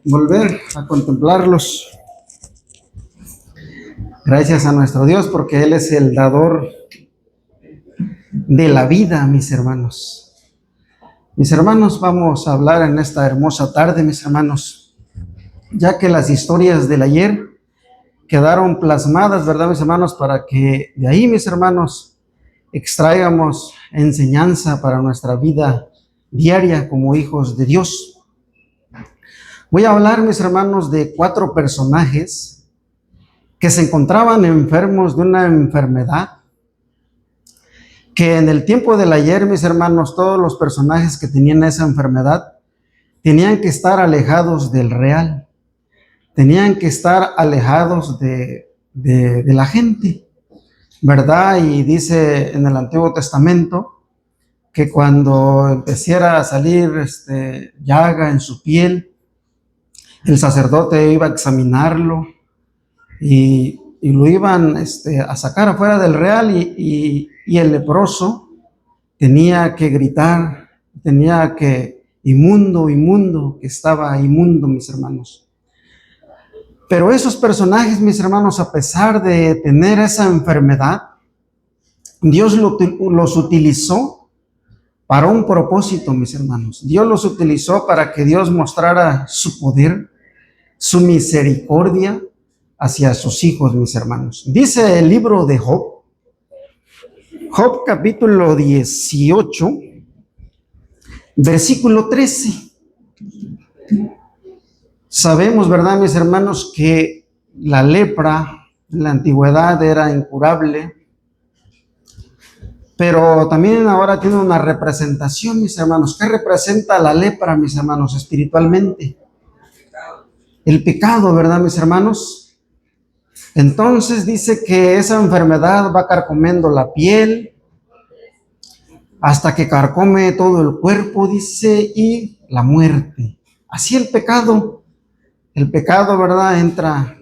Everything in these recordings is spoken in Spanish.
volver a contemplarlos. Gracias a nuestro Dios porque Él es el dador de la vida, mis hermanos. Mis hermanos, vamos a hablar en esta hermosa tarde, mis hermanos, ya que las historias del ayer quedaron plasmadas, ¿verdad, mis hermanos? Para que de ahí, mis hermanos, extraigamos enseñanza para nuestra vida diaria como hijos de Dios. Voy a hablar, mis hermanos, de 4 personajes que se encontraban enfermos de una enfermedad que en el tiempo del ayer, mis hermanos, todos los personajes que tenían esa enfermedad tenían que estar alejados del real, tenían que estar alejados de la gente, ¿verdad? Y dice en el Antiguo Testamento que cuando empezara a salir llaga en su piel, el sacerdote iba a examinarlo y lo iban a sacar afuera del real y el leproso tenía que gritar, tenía que, inmundo, inmundo, que estaba inmundo, mis hermanos. Pero esos personajes, mis hermanos, a pesar de tener esa enfermedad, Dios los utilizó para un propósito, mis hermanos. Dios los utilizó para que Dios mostrara su poder, su misericordia hacia sus hijos, mis hermanos. Dice el libro de Job, Job capítulo 18, versículo 13. Sabemos, ¿verdad, mis hermanos, que la lepra en la antigüedad era incurable, pero también ahora tiene una representación, mis hermanos. ¿Qué representa la lepra, mis hermanos, espiritualmente? El pecado, ¿verdad, mis hermanos? Entonces dice que esa enfermedad va carcomiendo la piel hasta que carcome todo el cuerpo, dice, y la muerte. Así el pecado, ¿verdad?, entra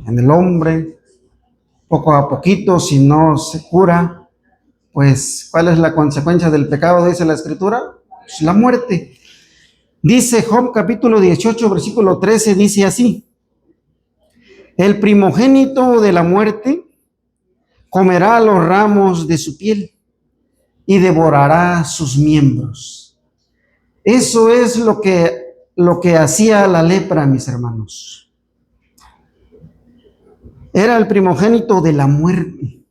en el hombre poco a poquito. Si no se cura, pues, ¿cuál es la consecuencia del pecado? Dice la Escritura, pues la muerte. Dice Job capítulo 18, versículo 13, dice así: el primogénito de la muerte comerá los ramos de su piel y devorará sus miembros. Eso es lo que hacía la lepra, mis hermanos. Era el primogénito de la muerte.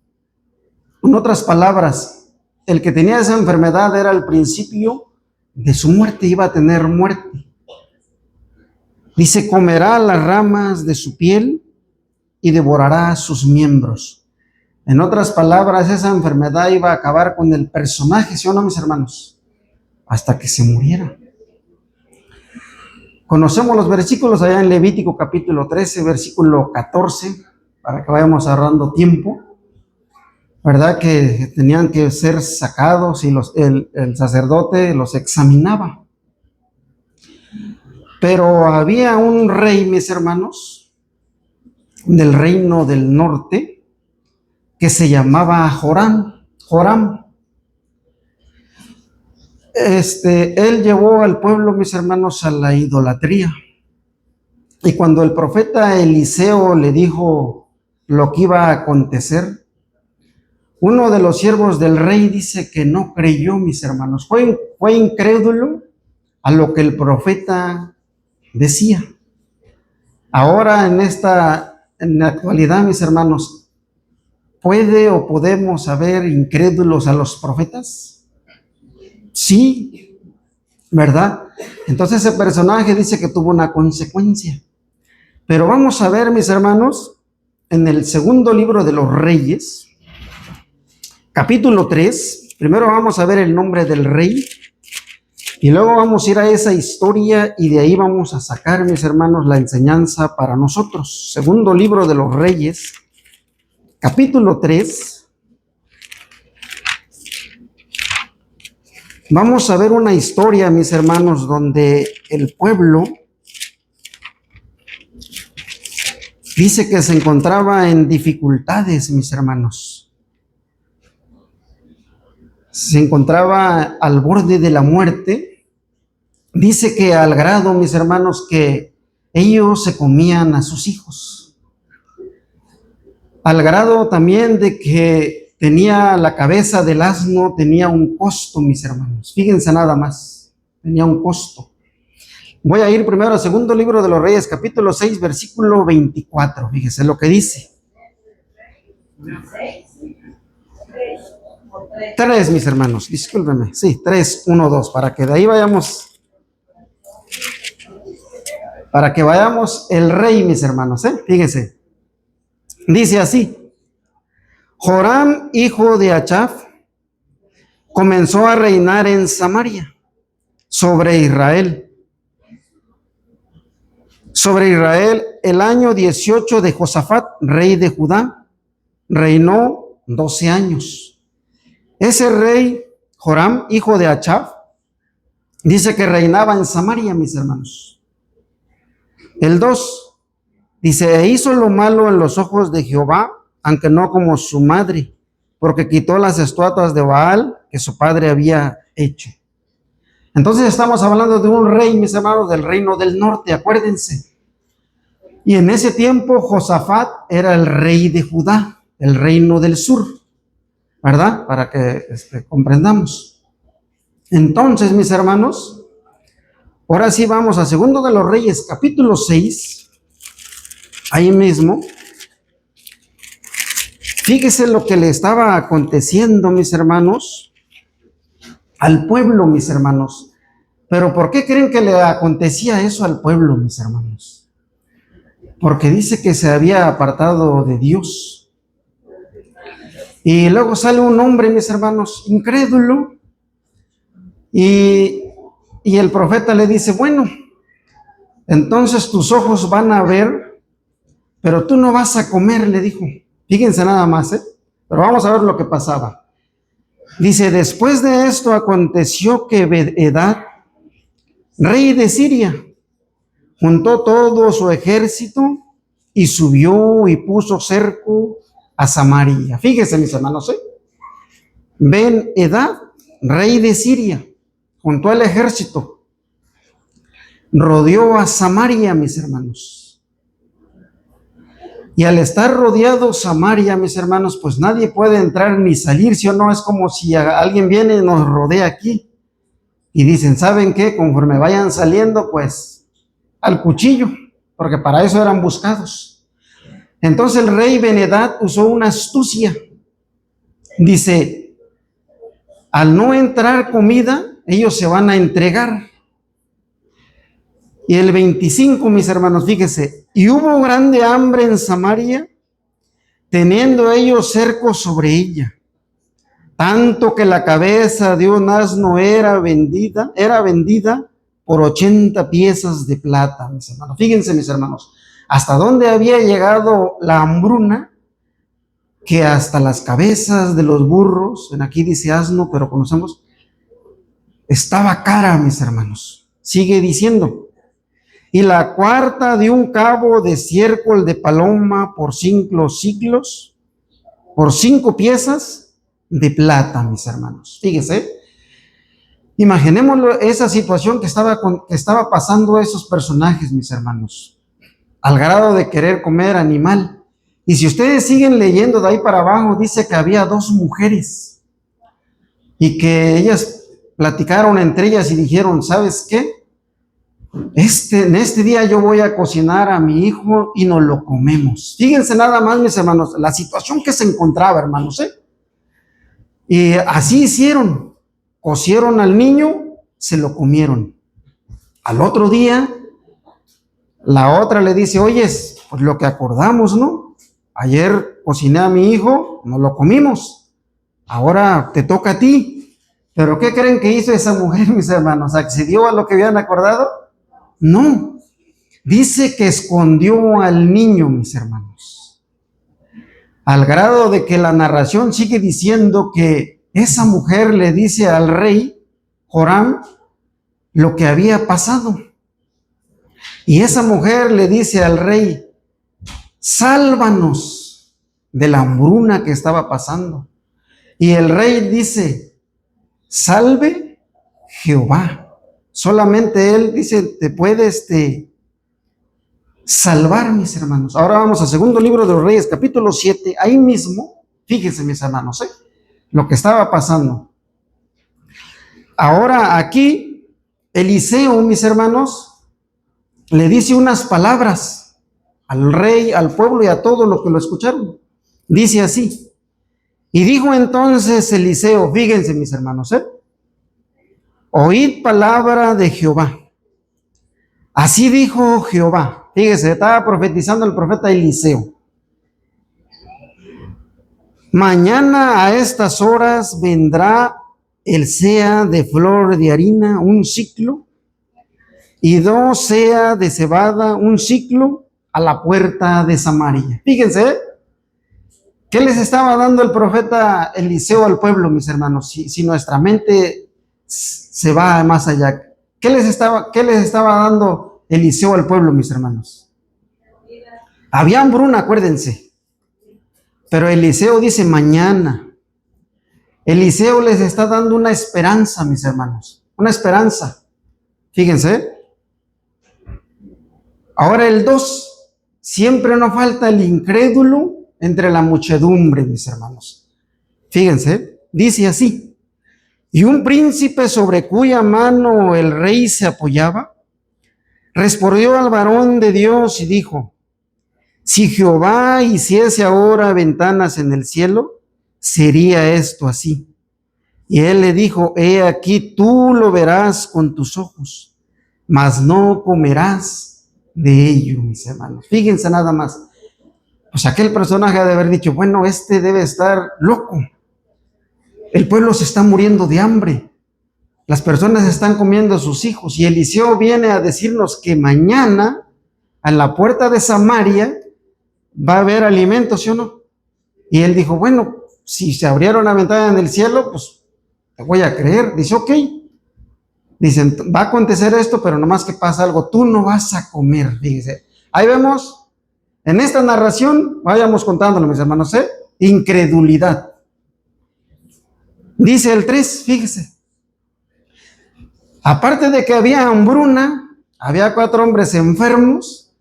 En otras palabras, el que tenía esa enfermedad era el principio de su muerte, iba a tener muerte. Dice, comerá las ramas de su piel y devorará sus miembros. En otras palabras, esa enfermedad iba a acabar con el personaje, ¿sí o no, mis hermanos? Hasta que se muriera. Conocemos los versículos allá en Levítico capítulo 13, versículo 14, para que vayamos ahorrando tiempo, ¿verdad? Que tenían que ser sacados y el sacerdote los examinaba. Pero había un rey, mis hermanos, del reino del norte, que se llamaba Joram. Él llevó al pueblo, mis hermanos, a la idolatría. Y cuando el profeta Eliseo le dijo lo que iba a acontecer, uno de los siervos del rey dice que no creyó, mis hermanos. Fue incrédulo a lo que el profeta decía. Ahora en la actualidad, mis hermanos, ¿puede o podemos haber incrédulos a los profetas? Sí, ¿verdad? Entonces ese personaje dice que tuvo una consecuencia. Pero vamos a ver, mis hermanos, en el segundo libro de los Reyes, capítulo 3, primero vamos a ver el nombre del rey, y luego vamos a ir a esa historia y de ahí vamos a sacar, mis hermanos, la enseñanza para nosotros. Segundo libro de los Reyes, capítulo 3. Vamos a ver una historia, mis hermanos, donde el pueblo dice que se encontraba en dificultades, mis hermanos. Se encontraba al borde de la muerte. Dice que al grado, mis hermanos, que ellos se comían a sus hijos. Al grado también de que tenía la cabeza del asno, tenía un costo, mis hermanos. Fíjense nada más, tenía un costo. Voy a ir primero al segundo libro de los Reyes, capítulo 6, versículo 24. Fíjese lo que dice. 3, mis hermanos, discúlpenme. Sí, 3, 1, 2, para que de ahí vayamos. Para que vayamos el rey, mis hermanos, fíjense. Dice así: Joram, hijo de Achaf, comenzó a reinar en Samaria sobre Israel. Sobre Israel, el año 18 de Josafat, rey de Judá, reinó 12 años. Ese rey, Joram, hijo de Achaf, dice que reinaba en Samaria, mis hermanos. El 2, dice, e hizo lo malo en los ojos de Jehová, aunque no como su madre, porque quitó las estatuas de Baal que su padre había hecho. Entonces estamos hablando de un rey, mis hermanos, del reino del norte, acuérdense. Y en ese tiempo Josafat era el rey de Judá, el reino del sur, ¿verdad? Para que comprendamos. Entonces, mis hermanos, ahora sí vamos a Segundo de los Reyes, capítulo 6, ahí mismo. Fíjese lo que le estaba aconteciendo, mis hermanos, al pueblo, mis hermanos. Pero ¿por qué creen que le acontecía eso al pueblo, mis hermanos? Porque dice que se había apartado de Dios. Y luego sale un hombre, mis hermanos, incrédulo, y el profeta le dice, bueno, entonces tus ojos van a ver, pero tú no vas a comer, le dijo. Fíjense nada más, pero vamos a ver lo que pasaba. Dice, después de esto aconteció que Ben-Hadad, rey de Siria, juntó todo su ejército y subió y puso cerco a Samaria. Fíjense, mis hermanos, Ben-Hadad, rey de Siria, juntó el ejército, rodeó a Samaria, mis hermanos. Y al estar rodeado Samaria, mis hermanos, pues nadie puede entrar ni salir, ¿sí o no? Es como si alguien viene y nos rodea aquí. Y dicen, ¿saben qué? Conforme vayan saliendo, pues, al cuchillo, porque para eso eran buscados. Entonces el rey Ben-Hadad usó una astucia. Dice, al no entrar comida, ellos se van a entregar. Y el 25, mis hermanos, fíjese, y hubo grande hambre en Samaria, teniendo ellos cerco sobre ella, tanto que la cabeza de un asno era vendida por 80 piezas de plata, mis hermanos. Fíjense, mis hermanos, hasta dónde había llegado la hambruna, que hasta las cabezas de los burros, en aquí dice asno, pero conocemos, estaba cara, mis hermanos. Sigue diciendo, y la cuarta de un cabo de ciércol de paloma por 5 siclos, por 5 piezas de plata, mis hermanos. Fíjese, imaginémoslo, esa situación que estaba pasando a esos personajes, mis hermanos, al grado de querer comer animal. Y si ustedes siguen leyendo de ahí para abajo, dice que había 2 mujeres y que ellas platicaron entre ellas y dijeron, ¿sabes qué? En este día yo voy a cocinar a mi hijo y nos lo comemos. Fíjense nada más, mis hermanos, la situación que se encontraba, hermanos, Y así hicieron, cocieron al niño, se lo comieron. Al otro día, la otra le dice, oye, pues lo que acordamos, ¿no? Ayer cociné a mi hijo, nos lo comimos, ahora te toca a ti. ¿Pero qué creen que hizo esa mujer, mis hermanos? ¿Accedió a lo que habían acordado? No, dice que escondió al niño, mis hermanos, al grado de que la narración sigue diciendo que esa mujer le dice al rey Joram lo que había pasado. Y esa mujer le dice al rey, sálvanos de la hambruna que estaba pasando. Y el rey dice, salve Jehová. Solamente él dice, te puede salvar, mis hermanos. Ahora vamos al segundo libro de los Reyes, capítulo 7, ahí mismo, fíjense, mis hermanos, lo que estaba pasando. Ahora aquí, Eliseo, mis hermanos, le dice unas palabras al rey, al pueblo y a todos los que lo escucharon. Dice así: y dijo entonces Eliseo, fíjense, mis hermanos, oíd palabra de Jehová. Así dijo Jehová. Fíjese, estaba profetizando el profeta Eliseo. Mañana a estas horas vendrá el sea de flor de harina, un ciclo, y 2 sea de cebada, un ciclo, a la puerta de Samaria. Fíjense, ¿qué les estaba dando el profeta Eliseo al pueblo, mis hermanos? Si nuestra mente se va más allá. ¿Qué les estaba dando Eliseo al pueblo, mis hermanos? Había hambruna, acuérdense. Pero Eliseo dice mañana. Eliseo les está dando una esperanza, mis hermanos. Una esperanza. Fíjense. Ahora el 2. Siempre no falta el incrédulo entre la muchedumbre, mis hermanos. Fíjense. Dice así: y un príncipe sobre cuya mano el rey se apoyaba, respondió al varón de Dios y dijo: si Jehová hiciese ahora ventanas en el cielo, sería esto así. Y él le dijo: he aquí, tú lo verás con tus ojos, mas no comerás de ello, mis hermanos. Fíjense nada más. Pues aquel personaje ha de haber dicho: bueno, este debe estar loco. El pueblo se está muriendo de hambre. Las personas están comiendo a sus hijos. Y Eliseo viene a decirnos que mañana, a la puerta de Samaria, va a haber alimento, ¿sí o no? Y él dijo: bueno, si se abriera una ventana en el cielo, pues te voy a creer. Dice: ok. Dicen: va a acontecer esto, pero nomás que pasa algo, tú no vas a comer. Fíjese, ahí vemos, en esta narración, vayamos contándolo, mis hermanos, incredulidad. Dice el 3, fíjese, aparte de que había hambruna, había 4 hombres enfermos,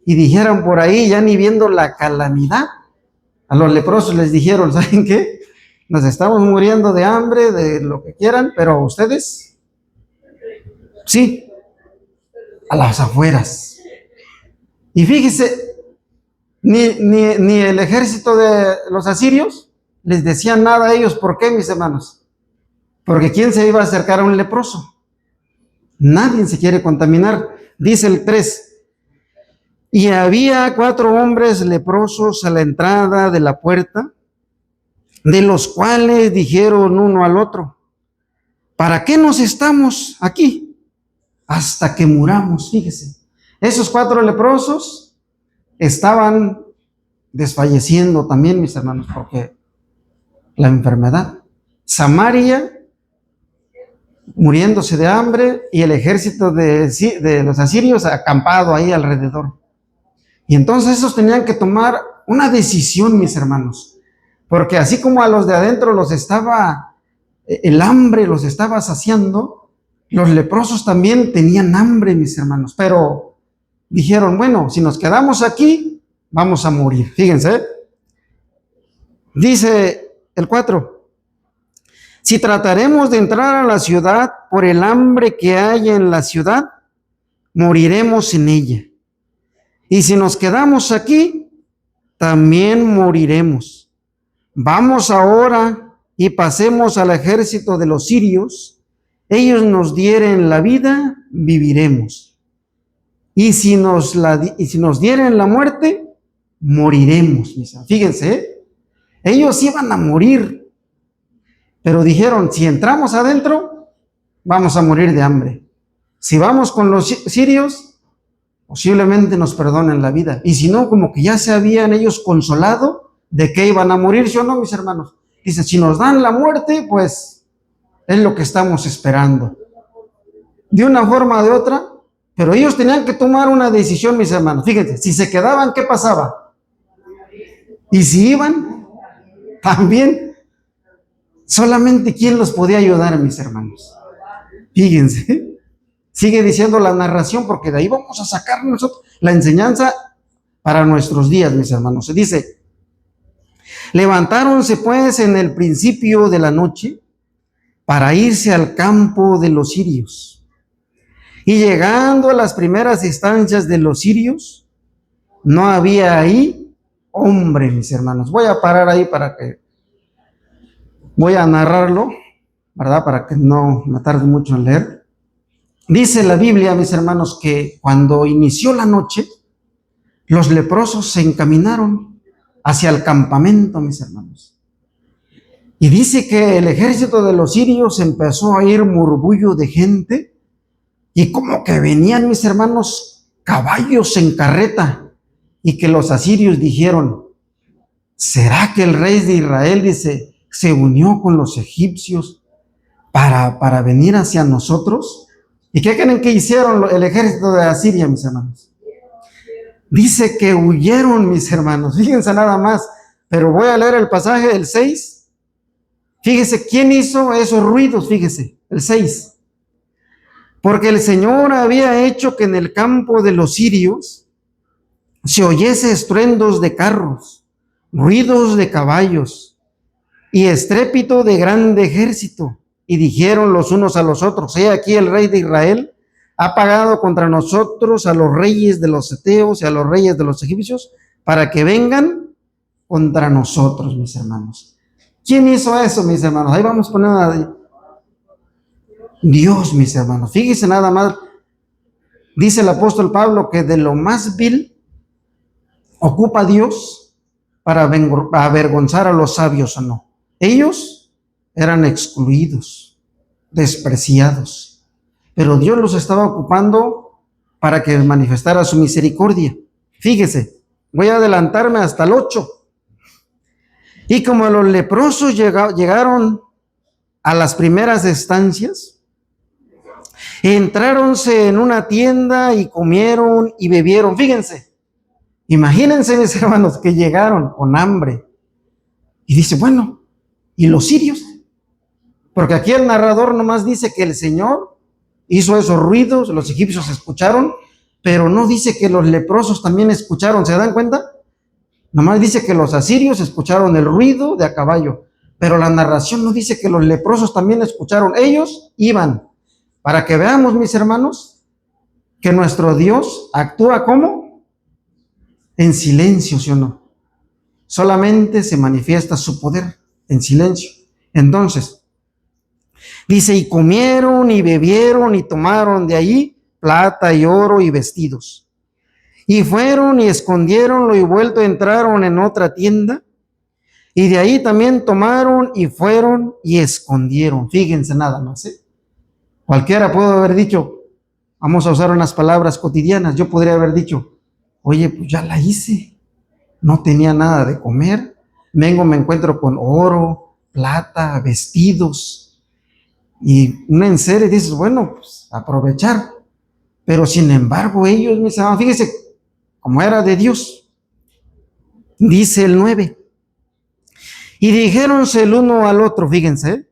y dijeron por ahí, ya ni viendo la calamidad, a los leprosos les dijeron: ¿saben qué? Nos estamos muriendo de hambre, de lo que quieran, pero ustedes, sí, a las afueras. Y fíjese, ni el ejército de los asirios les decían nada a ellos. ¿Por qué, mis hermanos? Porque ¿quién se iba a acercar a un leproso? Nadie se quiere contaminar. Dice el 3. Y había 4 hombres leprosos a la entrada de la puerta, de los cuales dijeron uno al otro: ¿para qué nos estamos aquí? Hasta que muramos. Fíjese, esos 4 leprosos estaban desfalleciendo también, mis hermanos, porque la enfermedad. Samaria muriéndose de hambre y el ejército de los asirios acampado ahí alrededor. Y entonces esos tenían que tomar una decisión, mis hermanos, porque así como a los de adentro el hambre los estaba saciando, los leprosos también tenían hambre, mis hermanos, pero dijeron: bueno, si nos quedamos aquí, vamos a morir. Fíjense, dice el 4: si trataremos de entrar a la ciudad por el hambre que hay en la ciudad, moriremos en ella. Y si nos quedamos aquí, también moriremos. Vamos ahora y pasemos al ejército de los sirios. Ellos nos dieren la vida, viviremos. Y si nos dieren la muerte, moriremos. Fíjense, ellos iban a morir, pero dijeron: si entramos adentro, vamos a morir de hambre. Si vamos con los sirios, posiblemente nos perdonen la vida. Y si no, como que ya se habían ellos consolado de que iban a morir, ¿sí o no, mis hermanos? Dice: si nos dan la muerte, pues es lo que estamos esperando. De una forma o de otra, pero ellos tenían que tomar una decisión, mis hermanos. Fíjense, si se quedaban, ¿qué pasaba? Y si iban, también, solamente ¿quién los podía ayudar, mis hermanos? Fíjense, Sigue diciendo la narración, porque de ahí vamos a sacar nosotros la enseñanza para nuestros días, mis hermanos. Se dice: levantáronse pues en el principio de la noche para irse al campo de los sirios. Y llegando a las primeras estancias de los sirios, no había ahí hombre, mis hermanos. Voy a parar ahí voy a narrarlo, ¿verdad? Para que no me tarde mucho en leer. Dice la Biblia, mis hermanos, que cuando inició la noche, los leprosos se encaminaron hacia el campamento, mis hermanos. Y dice que el ejército de los sirios empezó a ir murmullo de gente, y como que venían, mis hermanos, caballos en carreta, y que los asirios dijeron: ¿será que el rey de Israel, dice, se unió con los egipcios para venir hacia nosotros? ¿Y qué creen que hicieron el ejército de Asiria, mis hermanos? Dice que huyeron, mis hermanos. Fíjense nada más, pero voy a leer el pasaje del 6. Fíjese quién hizo esos ruidos, fíjese, el 6. Porque el Señor había hecho que en el campo de los sirios se oyese estruendos de carros, ruidos de caballos y estrépito de grande ejército. Y dijeron los unos a los otros: he aquí el rey de Israel ha pagado contra nosotros a los reyes de los heteos y a los reyes de los egipcios para que vengan contra nosotros, mis hermanos. ¿Quién hizo eso, mis hermanos? Ahí vamos poniendo a Dios, mis hermanos. Fíjense nada más, dice el apóstol Pablo que de lo más vil ocupa Dios para avergonzar a los sabios, ¿o no? Ellos eran excluidos, despreciados, pero Dios los estaba ocupando para que manifestara su misericordia. Fíjese, voy a adelantarme hasta el 8. Y como los leprosos llegaron a las primeras estancias, entráronse en una tienda y comieron y bebieron. Fíjense, imagínense, mis hermanos, que llegaron con hambre. Y dice: bueno, ¿y los sirios? Porque aquí el narrador nomás dice que el Señor hizo esos ruidos, los egipcios escucharon, pero no dice que los leprosos también escucharon. ¿Se dan cuenta? Nomás dice que los asirios escucharon el ruido de a caballo, pero la narración no dice que los leprosos también escucharon. Ellos iban. Para que veamos, mis hermanos, que nuestro Dios actúa ¿cómo? En silencio, ¿sí o no? Solamente se manifiesta su poder en silencio. Entonces, dice: y comieron y bebieron y tomaron de allí plata y oro y vestidos. Y fueron y escondieronlo, y vuelto entraron en otra tienda, y de ahí también tomaron y fueron y escondieron. Fíjense nada más, ¿eh? Cualquiera puede haber dicho, vamos a usar unas palabras cotidianas, yo podría haber dicho: oye, pues ya la hice, no tenía nada de comer, vengo, me encuentro con oro, plata, vestidos, y una en serio dices: bueno, pues aprovechar. Pero sin embargo ellos, mis hermanos, fíjense, como era de Dios, dice el 9, y dijéronse el uno al otro, fíjense,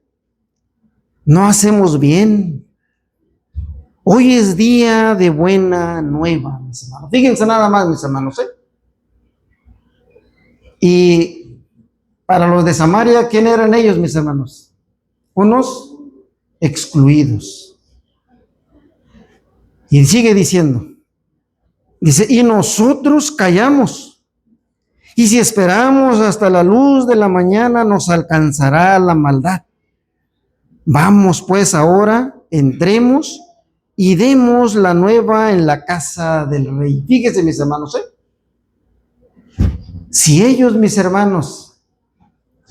no hacemos bien, hoy es día de buena nueva, mis hermanos. Fíjense nada más, mis hermanos, Y para los de Samaria, ¿quién eran ellos, mis hermanos? Unos excluidos. Y sigue diciendo, dice: y nosotros callamos, y si esperamos hasta la luz de la mañana, nos alcanzará la maldad. Vamos pues ahora, entremos y demos la nueva en la casa del rey. Fíjense, mis hermanos, si ellos, mis hermanos,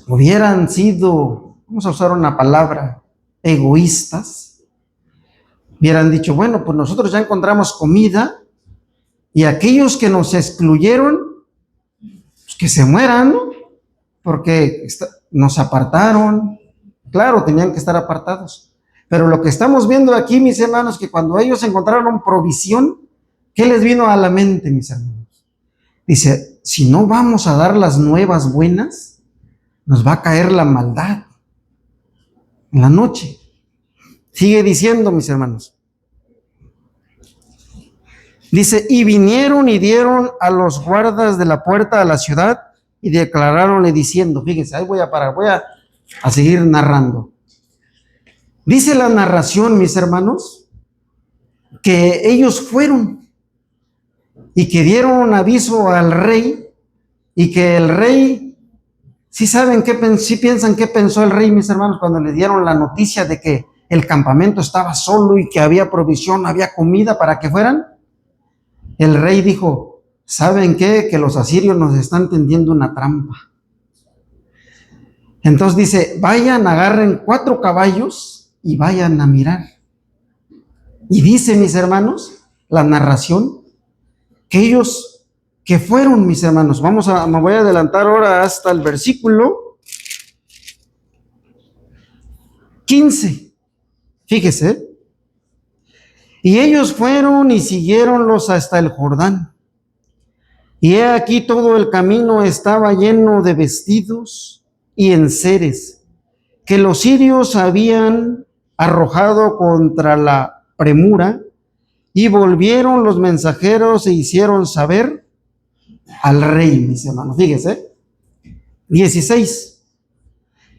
hubieran sido, vamos a usar una palabra, egoístas, hubieran dicho: bueno, pues nosotros ya encontramos comida, y aquellos que nos excluyeron, pues que se mueran, ¿no? Porque nos apartaron. Claro, tenían que estar apartados. Pero lo que estamos viendo aquí, mis hermanos, que cuando ellos encontraron provisión, ¿qué les vino a la mente, mis hermanos? Dice: si no vamos a dar las nuevas buenas, nos va a caer la maldad en la noche. Sigue diciendo, mis hermanos, Dice, y vinieron y dieron a los guardas de la puerta a la ciudad y declararonle diciendo, fíjense, ahí voy a parar, voy a seguir narrando. Dice la narración, mis hermanos, que ellos fueron y que dieron aviso al rey y que el rey, ¿sí saben sí piensan qué pensó el rey, mis hermanos, cuando le dieron la noticia de que el campamento estaba solo y que había provisión, había comida para que fueran? El rey dijo, ¿saben qué? Que los asirios nos están tendiendo una trampa. Entonces dice, vayan, agarren 4 caballos y vayan a mirar. Y dice, mis hermanos, la narración, que ellos, que fueron, mis hermanos, me voy a adelantar ahora hasta el versículo 15. Fíjese, y ellos fueron y siguieronlos hasta el Jordán. Y he aquí todo el camino estaba lleno de vestidos y enseres que los sirios habían arrojado contra la premura, y volvieron los mensajeros e hicieron saber al rey, mis hermanos. Fíjese, 16.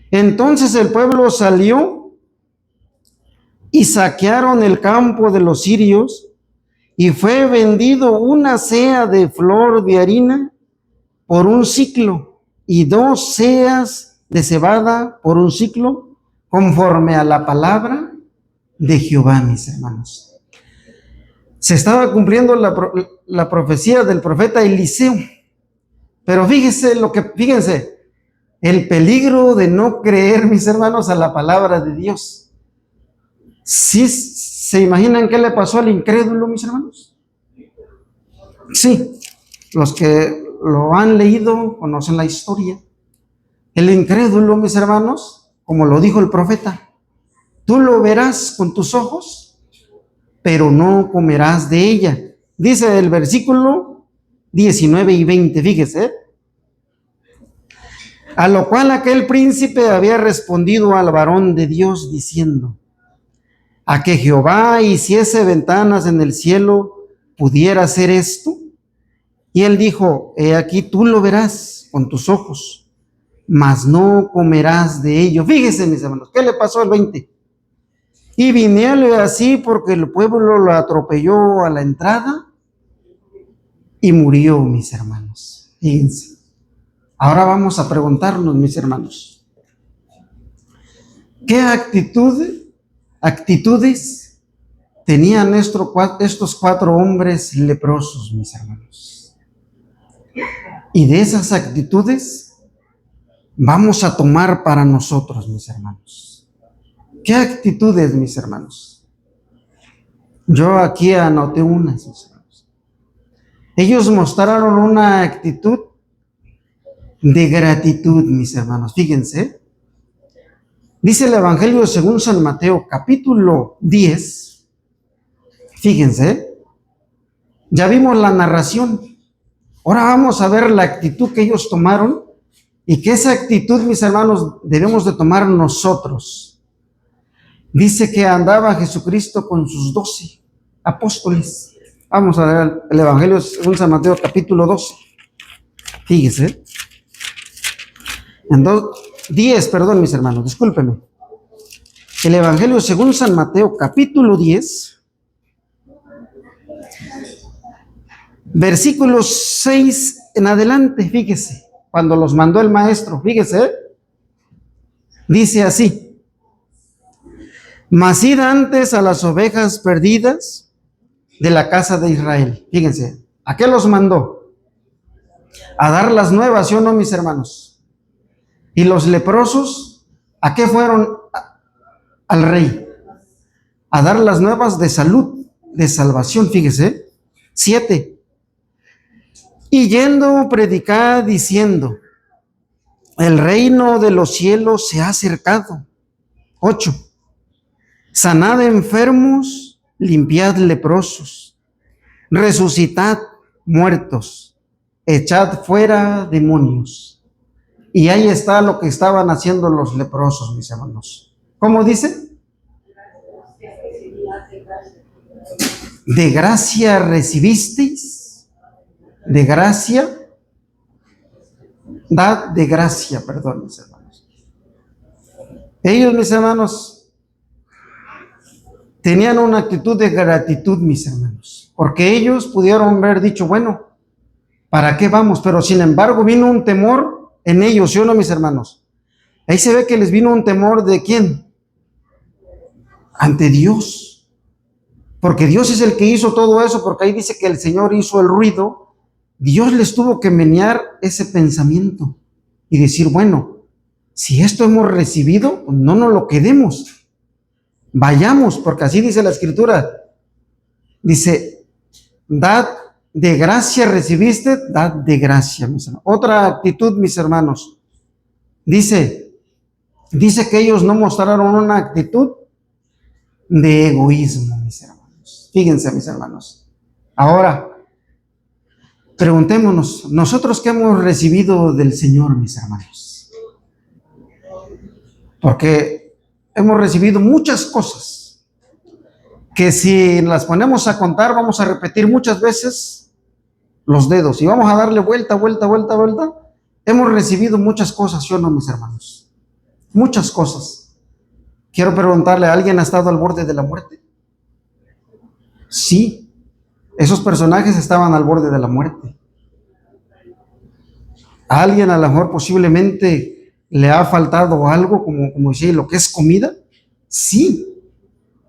Entonces el pueblo salió y saquearon el campo de los sirios, y fue vendido una seah de flor de harina por un siclo, y 2 seas de cebada por un siclo, conforme a la palabra de Jehová, mis hermanos. Se estaba cumpliendo la profecía del profeta Eliseo. Pero fíjense el peligro de no creer, mis hermanos, a la palabra de Dios. ¿Sí se imaginan qué le pasó al incrédulo, mis hermanos? Sí, los que lo han leído conocen la historia. El incrédulo, mis hermanos, como lo dijo el profeta, tú lo verás con tus ojos, pero no comerás de ella. Dice el versículo 19 y 20, fíjese. A lo cual aquel príncipe había respondido al varón de Dios diciendo, a que Jehová hiciese ventanas en el cielo, ¿pudiera hacer esto? Y él dijo, he aquí tú lo verás con tus ojos, mas no comerás de ello. Fíjese, mis hermanos, ¿qué le pasó al 20? Y viniéndole así porque el pueblo lo atropelló a la entrada y murió, mis hermanos. Fíjense. Ahora vamos a preguntarnos, mis hermanos, ¿qué actitudes tenían estos 4 hombres leprosos, mis hermanos? Y de esas actitudes vamos a tomar para nosotros, mis hermanos. ¿Qué actitudes, mis hermanos? Yo aquí anoté unas, mis hermanos. Ellos mostraron una actitud de gratitud, mis hermanos. Fíjense. Dice el Evangelio según San Mateo, capítulo 10. Fíjense. Ya vimos la narración. Ahora vamos a ver la actitud que ellos tomaron y que esa actitud, mis hermanos, debemos de tomar nosotros. Dice que andaba Jesucristo con sus 12 apóstoles. Vamos a ver el Evangelio según San Mateo, capítulo 12. Fíjese. 10, perdón, mis hermanos, discúlpenme. El Evangelio según San Mateo, capítulo 10, versículos 6 en adelante, fíjese, cuando los mandó el maestro, fíjese, dice así, mas id antes a las ovejas perdidas de la casa de Israel. Fíjense, ¿a qué los mandó? A dar las nuevas, ¿sí o no, mis hermanos? Y los leprosos, ¿a qué fueron? Al rey. A dar las nuevas de salud, de salvación, fíjese. 7. Y yendo predicad diciendo, el reino de los cielos se ha acercado. 8. Sanad enfermos, limpiad leprosos, resucitad muertos, echad fuera demonios. Y ahí está lo que estaban haciendo los leprosos, mis hermanos. ¿Cómo dice? de gracia recibisteis, de gracia, dad de gracia, perdón, mis hermanos. Ellos, mis hermanos, tenían una actitud de gratitud, mis hermanos, porque ellos pudieron haber dicho, bueno, ¿para qué vamos? Pero sin embargo vino un temor en ellos, ¿sí o no, mis hermanos? Ahí se ve que les vino un temor ¿de quién? Ante Dios. Porque Dios es el que hizo todo eso, porque ahí dice que el Señor hizo el ruido. Dios les tuvo que menear ese pensamiento y decir, bueno, si esto hemos recibido, pues no nos lo quedemos. Vayamos, porque así dice la Escritura. Dice, dad de gracia recibiste, dad de gracia, mis hermanos. Otra actitud, mis hermanos. Dice que ellos no mostraron una actitud de egoísmo, mis hermanos. Fíjense, mis hermanos. Ahora, preguntémonos, ¿nosotros qué hemos recibido del Señor, mis hermanos? Porque hemos recibido muchas cosas que si las ponemos a contar, vamos a repetir muchas veces los dedos y vamos a darle vuelta. Hemos recibido muchas cosas, ¿sí o no, mis hermanos? Muchas cosas. Quiero preguntarle, ¿alguien ha estado al borde de la muerte? Sí, esos personajes estaban al borde de la muerte. ¿A alguien a lo mejor posiblemente le ha faltado algo, como decir, lo que es comida? Sí.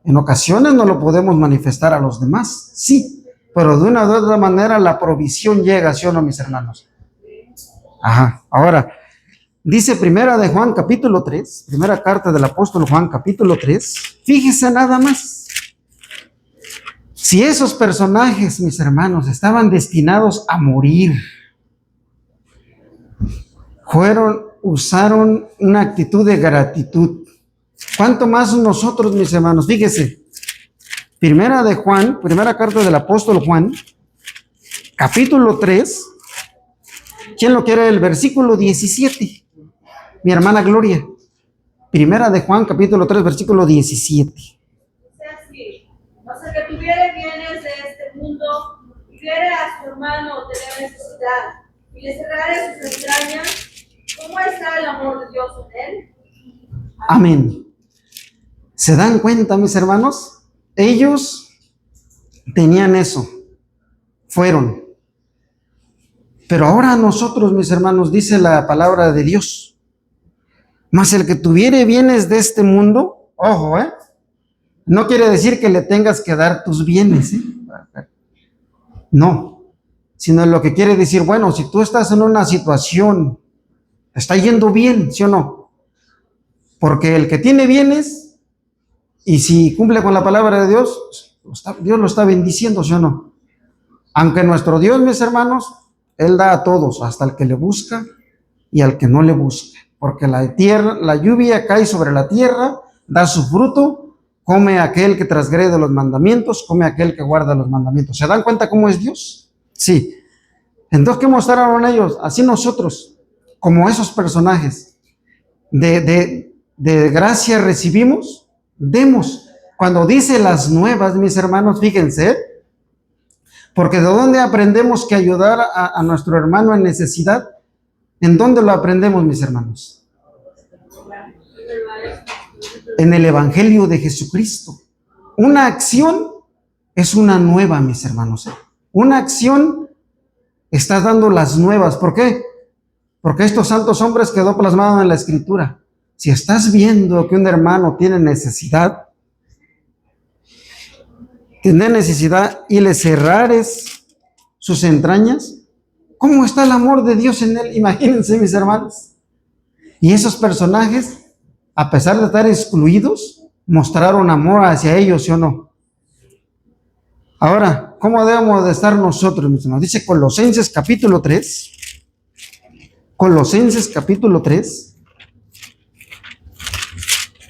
En ocasiones no lo podemos manifestar a los demás, sí, pero de una u otra manera la provisión llega, ¿sí o no, mis hermanos? Ajá. Ahora, dice primera de Juan capítulo 3, primera carta del apóstol Juan capítulo 3, fíjese nada más. Si esos personajes, mis hermanos, estaban destinados a morir, usaron una actitud de gratitud. ¿Cuánto más nosotros, mis hermanos? Fíjese, primera carta del apóstol Juan, capítulo 3, ¿quién lo quiere? El versículo 17. Mi hermana Gloria. Primera de Juan, capítulo 3, versículo 17. O sea, que tuviere bienes de este mundo, y viere a su hermano tener necesidad, y le cerrare sus entrañas, ¿cómo está el amor de Dios en él? Amén. ¿Se dan cuenta, mis hermanos? Ellos tenían eso, fueron. Pero ahora nosotros, mis hermanos, dice la palabra de Dios, mas el que tuviere bienes de este mundo, ojo, no quiere decir que le tengas que dar tus bienes, no, sino lo que quiere decir, bueno, si tú estás en una situación, está yendo bien, ¿sí o no? Porque el que tiene bienes, y si cumple con la palabra de Dios, Dios lo está bendiciendo, ¿sí o no? Aunque nuestro Dios, mis hermanos, Él da a todos, hasta al que le busca y al que no le busca. Porque la lluvia cae sobre la tierra, da su fruto, come aquel que transgrede los mandamientos, come aquel que guarda los mandamientos. ¿Se dan cuenta cómo es Dios? Sí. Entonces, ¿qué mostraron ellos? Así nosotros, como esos personajes, de gracia recibimos, demos. Cuando dice las nuevas, mis hermanos, fíjense, porque ¿de dónde aprendemos que ayudar a nuestro hermano en necesidad? ¿En dónde lo aprendemos, mis hermanos? En el Evangelio de Jesucristo. Una acción es una nueva, mis hermanos. Una acción está dando las nuevas. ¿Por qué? Porque estos santos hombres quedó plasmado en la Escritura. Si estás viendo que un hermano tiene necesidad y le cerrares sus entrañas, ¿cómo está el amor de Dios en él? Imagínense, mis hermanos. Y esos personajes, a pesar de estar excluidos, mostraron amor hacia ellos, ¿sí o no? Ahora, ¿cómo debemos de estar nosotros, mis hermanos? Dice Colosenses capítulo 3. Colosenses capítulo 3.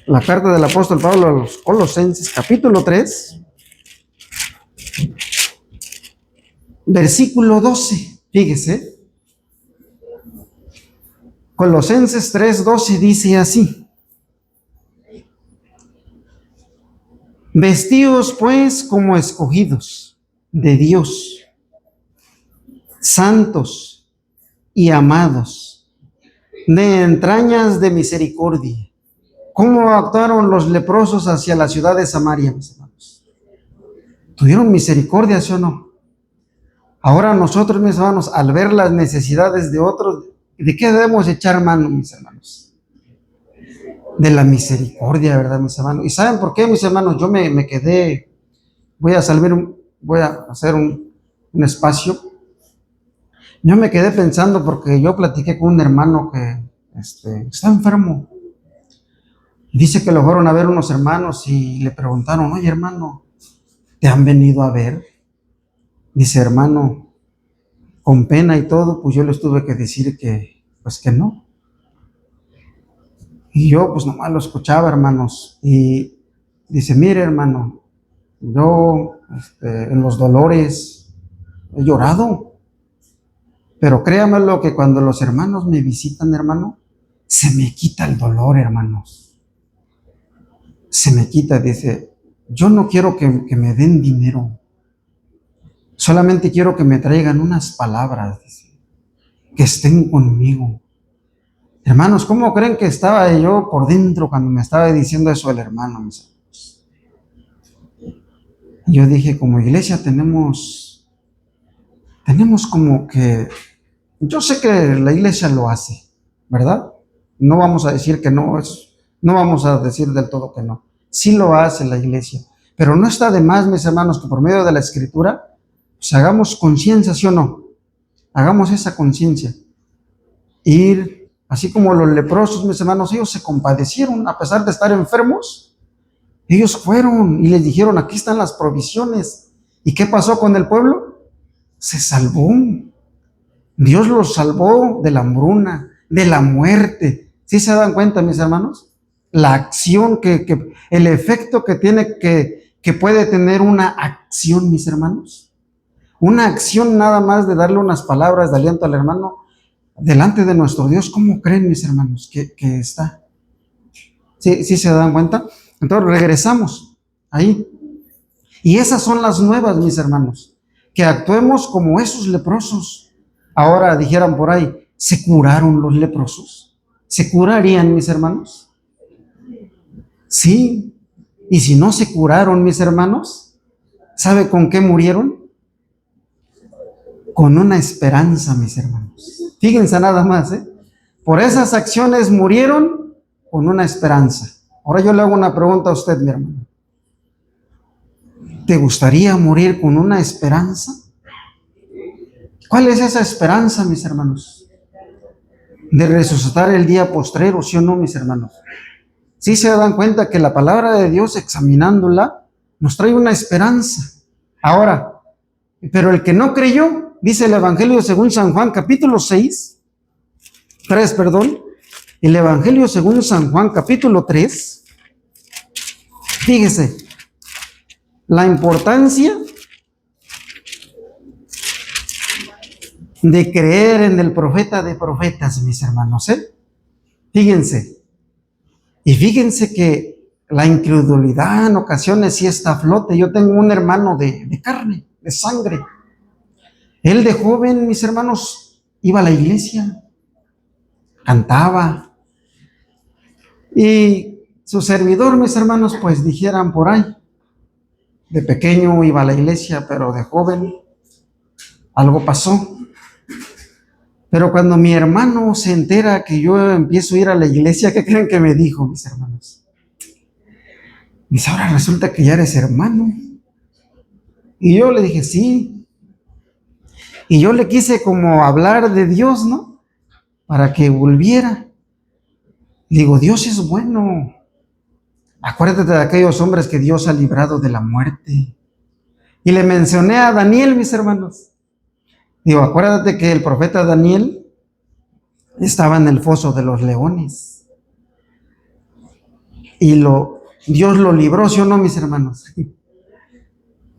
La carta del apóstol Pablo a los Colosenses capítulo 3. Versículo 12. Fíjese. Colosenses 3:12 dice así. Vestidos pues como escogidos de Dios, santos y amados, de entrañas de misericordia. ¿Cómo actuaron los leprosos hacia la ciudad de Samaria, mis hermanos? ¿Tuvieron misericordia, sí o no? Ahora nosotros, mis hermanos, al ver las necesidades de otros, ¿de qué debemos echar mano, mis hermanos? De la misericordia, ¿verdad, mis hermanos? ¿Y saben por qué, mis hermanos? Yo me quedé, voy a hacer un espacio. Yo me quedé pensando porque yo platiqué con un hermano que está enfermo. Dice que lo fueron a ver unos hermanos y le preguntaron, oye, hermano, ¿te han venido a ver? Dice, hermano, con pena y todo, pues yo les tuve que decir pues que no. Y yo pues nomás lo escuchaba, hermanos. Y dice, mire, hermano, yo en los dolores he llorado. Pero créamelo que cuando los hermanos me visitan, hermano, se me quita el dolor, hermanos. Se me quita, dice, yo no quiero que me den dinero. Solamente quiero que me traigan unas palabras, dice, que estén conmigo. Hermanos, ¿cómo creen que estaba yo por dentro cuando me estaba diciendo eso el hermano, mis hermanos? Yo dije, como iglesia tenemos como que, yo sé que la iglesia lo hace, ¿verdad? No vamos a decir que no, no vamos a decir del todo que no. Sí lo hace la iglesia, pero no está de más, mis hermanos, que por medio de la escritura, pues hagamos conciencia, ¿sí o no? Hagamos esa conciencia. Ir, así como los leprosos, mis hermanos, ellos se compadecieron, a pesar de estar enfermos, ellos fueron y les dijeron, aquí están las provisiones. ¿Y qué pasó con el pueblo? Se salvó. Dios los salvó de la hambruna, de la muerte. ¿Sí se dan cuenta, mis hermanos? La acción el efecto que tiene, que puede tener una acción, mis hermanos. Una acción nada más de darle unas palabras de aliento al hermano delante de nuestro Dios. ¿Cómo creen, mis hermanos, que está? ¿Sí se dan cuenta? Entonces regresamos ahí. Y esas son las nuevas, mis hermanos. Que actuemos como esos leprosos. Ahora dijeran por ahí, ¿se curaron los leprosos? ¿Se curarían, mis hermanos? Sí. Y si no se curaron, mis hermanos, ¿sabe con qué murieron? Con una esperanza, mis hermanos. Fíjense nada más, por esas acciones murieron con una esperanza. Ahora yo le hago una pregunta a usted, mi hermano. ¿Te gustaría morir con una esperanza? ¿Cuál es esa esperanza, mis hermanos? De resucitar el día postrero, ¿sí o no, mis hermanos? ¿Sí se dan cuenta que la palabra de Dios, examinándola, nos trae una esperanza? Ahora, pero el que no creyó, dice el Evangelio según San Juan, capítulo 3, el Evangelio según San Juan, capítulo 3, fíjese, la importancia de creer en el profeta de profetas, mis hermanos, Fíjense, y fíjense que la incredulidad en ocasiones sí está a flote. Yo tengo un hermano de carne, de sangre. Él de joven, mis hermanos, iba a la iglesia, cantaba, y su servidor, mis hermanos, pues dijeran por ahí, de pequeño iba a la iglesia, pero de joven algo pasó. Pero cuando mi hermano se entera que yo empiezo a ir a la iglesia, ¿qué creen que me dijo, mis hermanos? Dice, ahora resulta que ya eres hermano. Y yo le dije, sí. Y yo le quise como hablar de Dios, ¿no? Para que volviera. Digo, Dios es bueno. Acuérdate de aquellos hombres que Dios ha librado de la muerte. Y le mencioné a Daniel, mis hermanos. Digo, acuérdate que el profeta Daniel estaba en el foso de los leones. Y Dios lo libró, ¿sí o no, mis hermanos?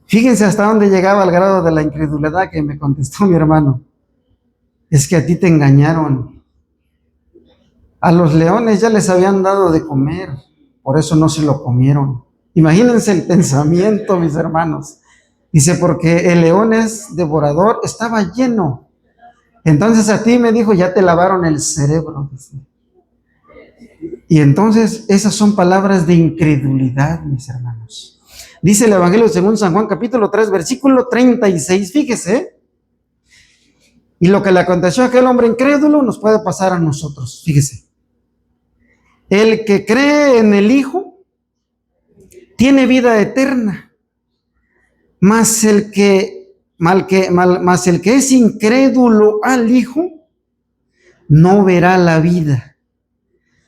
Fíjense hasta dónde llegaba el grado de la incredulidad que me contestó mi hermano. Es que a ti te engañaron. A los leones ya les habían dado de comer, por eso no se lo comieron. Imagínense el pensamiento, mis hermanos. Dice, porque el león es devorador, estaba lleno. Entonces a ti me dijo, ya te lavaron el cerebro. Dice. Y entonces esas son palabras de incredulidad, mis hermanos. Dice el Evangelio según San Juan, capítulo 3, versículo 36, fíjese. Y lo que le aconteció a aquel hombre incrédulo nos puede pasar a nosotros, fíjese. El que cree en el Hijo tiene vida eterna, mas el que es incrédulo al Hijo no verá la vida,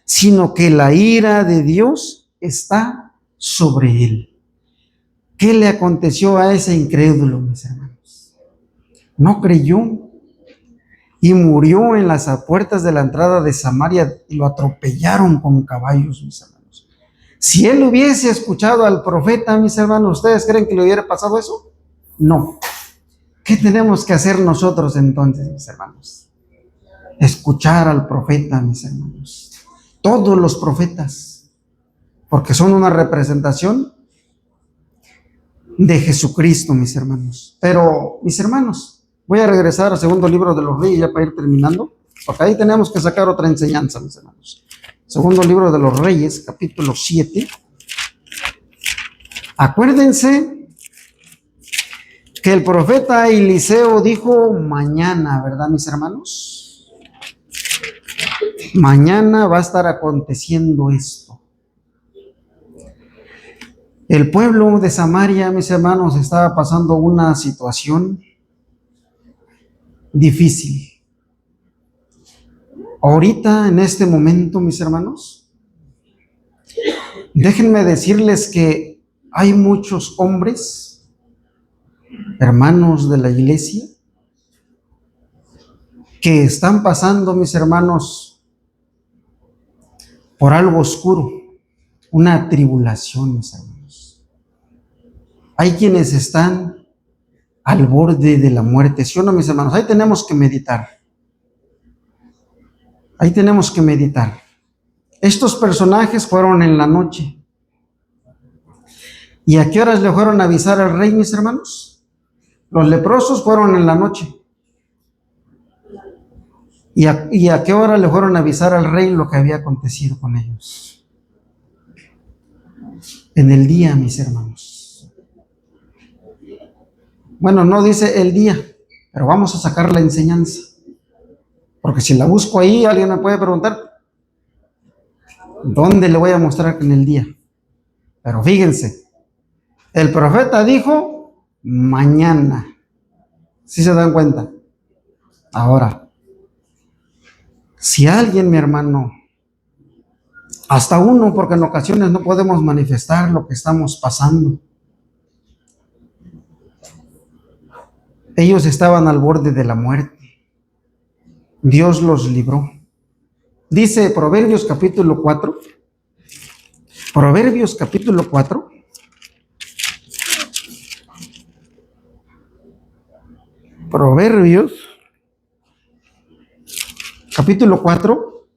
sino que la ira de Dios está sobre él. ¿Qué le aconteció a ese incrédulo, mis hermanos? No creyó y murió en las puertas de la entrada de Samaria y lo atropellaron con caballos, mis hermanos. Si él hubiese escuchado al profeta, mis hermanos, ¿ustedes creen que le hubiera pasado eso? No. ¿Qué tenemos que hacer nosotros entonces, mis hermanos? Escuchar al profeta, mis hermanos. Todos los profetas, porque son una representación de Jesucristo, mis hermanos. Pero, mis hermanos, voy a regresar al segundo libro de los Reyes ya para ir terminando, porque ahí tenemos que sacar otra enseñanza, mis hermanos. Segundo libro de los Reyes, capítulo 7. Acuérdense que el profeta Eliseo dijo mañana, ¿verdad, mis hermanos? Mañana va a estar aconteciendo esto. El pueblo de Samaria, mis hermanos, estaba pasando una situación difícil. Ahorita, en este momento, mis hermanos, déjenme decirles que hay muchos hombres, hermanos de la iglesia, que están pasando, mis hermanos, por algo oscuro, una tribulación, mis hermanos. Hay quienes están al borde de la muerte, ¿sí o no, mis hermanos? Ahí tenemos que meditar. Ahí tenemos que meditar. Estos personajes fueron en la noche. ¿Y a qué horas le fueron a avisar al rey, mis hermanos? Los leprosos fueron en la noche. ¿Y a qué hora le fueron a avisar al rey lo que había acontecido con ellos? En el día, mis hermanos. Bueno, no dice el día, pero vamos a sacar la enseñanza. Porque si la busco ahí, alguien me puede preguntar, ¿dónde le voy a mostrar en el día? Pero fíjense, el profeta dijo, mañana. ¿Sí se dan cuenta? Ahora, si alguien, mi hermano, hasta uno, porque en ocasiones no podemos manifestar lo que estamos pasando. Ellos estaban al borde de la muerte. Dios los libró. Dice Proverbios capítulo 4. Proverbios capítulo 4. Proverbios capítulo 4.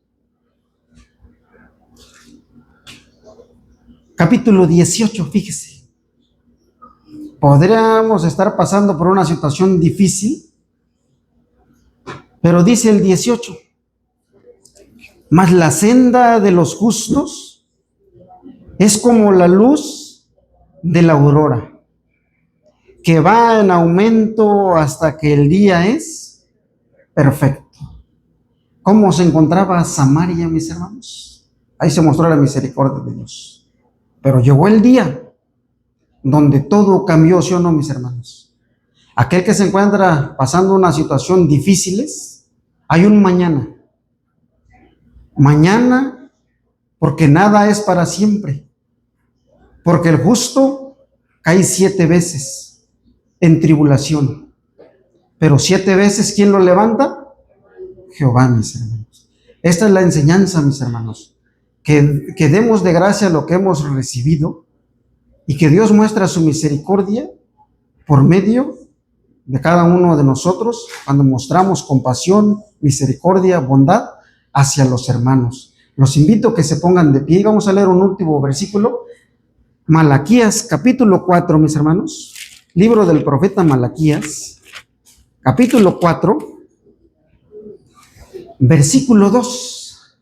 Capítulo 18, fíjese. Podríamos estar pasando por una situación difícil, pero dice el 18, mas la senda de los justos es como la luz de la aurora, que va en aumento hasta que el día es perfecto. ¿Cómo se encontraba Samaria, mis hermanos? Ahí se mostró la misericordia de Dios. Pero llegó el día donde todo cambió, ¿sí o no, mis hermanos? Aquel que se encuentra pasando una situación difícil, hay un mañana. Mañana, porque nada es para siempre. Porque el justo cae 7 veces en tribulación. Pero 7 veces, ¿quién lo levanta? Jehová, mis hermanos. Esta es la enseñanza, mis hermanos. Que demos de gracia lo que hemos recibido y que Dios muestra su misericordia por medio de cada uno de nosotros cuando mostramos compasión, misericordia, bondad hacia los hermanos. Los invito a que se pongan de pie y vamos a leer un último versículo Malaquías capítulo 4, mis hermanos. Libro del profeta Malaquías, capítulo 4, versículo 2.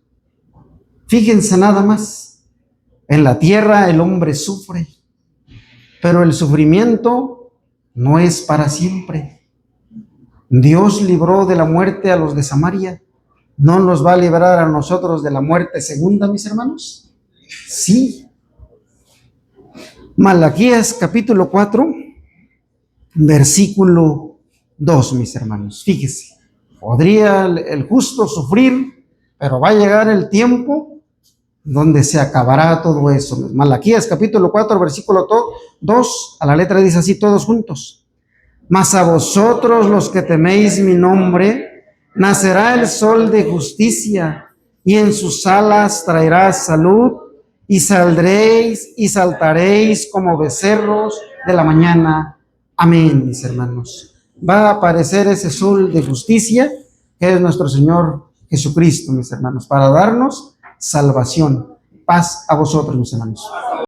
Fíjense nada más. En la tierra el hombre sufre, pero el sufrimiento no es para siempre. Dios libró de la muerte a los de Samaria. ¿No nos va a librar a nosotros de la muerte segunda, mis hermanos? Sí. Malaquías capítulo 4, versículo 2, mis hermanos. Fíjese, podría el justo sufrir, pero va a llegar el tiempo donde se acabará todo eso. Malaquías capítulo 4, versículo 2, a la letra dice así, todos juntos. Mas a vosotros los que teméis mi nombre, nacerá el sol de justicia, y en sus alas traerá salud, y saldréis y saltaréis como becerros de la mañana. Amén, mis hermanos. Va a aparecer ese sol de justicia, que es nuestro Señor Jesucristo, mis hermanos, para darnos salvación. Paz a vosotros, mis hermanos.